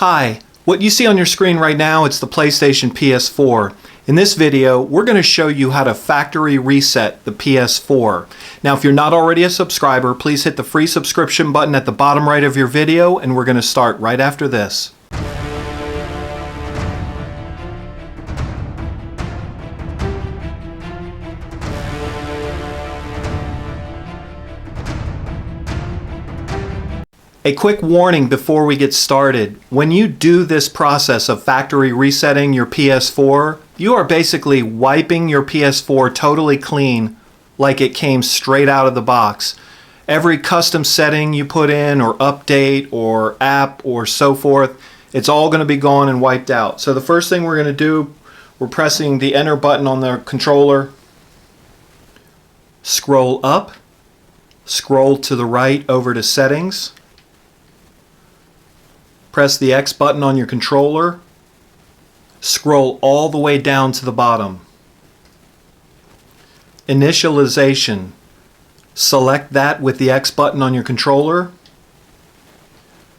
Hi, what you see on your screen right now, it's the PlayStation PS4. In this video, we're going to show you how to factory reset the PS4. Now, if you're not already a subscriber, please hit the free subscription button at the bottom right of your video, and we're going to start right after this. A quick warning before we get started. When you do this process of factory resetting your PS4, you are basically wiping your PS4 totally clean like it came straight out of the box. Every custom setting you put in or update or app or so forth, it's all going to be gone and wiped out. So the first thing we're going to do, we're pressing the enter button on the controller. Scroll up, scroll to the right over to settings. Press the X button on your controller. Scroll all the way down to the bottom. Initialization. Select that with the X button on your controller.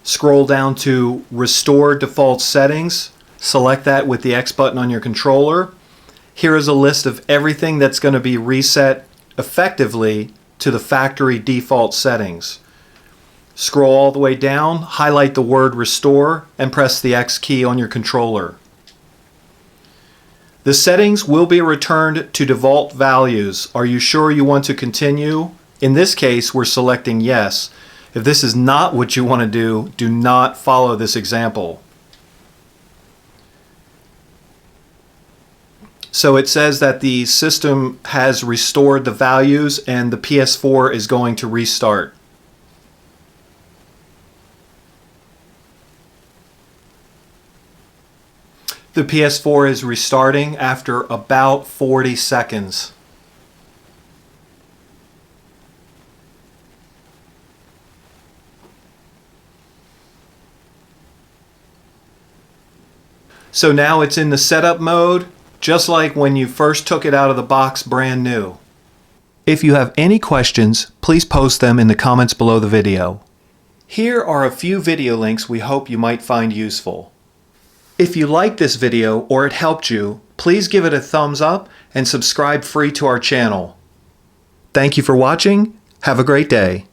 Scroll down to Restore Default Settings. Select that with the X button on your controller. Here is a list of everything that's going to be reset effectively to the factory default settings. Scroll all the way down, highlight the word Restore, and press the X key on your controller. The settings will be returned to default values. Are you sure you want to continue? In this case, we're selecting yes. If this is not what you want to do not follow this example. So it says that the system has restored the values and the PS4 is going to restart. The PS4 is restarting after about 40 seconds. So now it's in the setup mode, just like when you first took it out of the box brand new. If you have any questions, please post them in the comments below the video. Here are a few video links we hope you might find useful. If you liked this video or it helped you, please give it a thumbs up and subscribe free to our channel. Thank you for watching. Have a great day.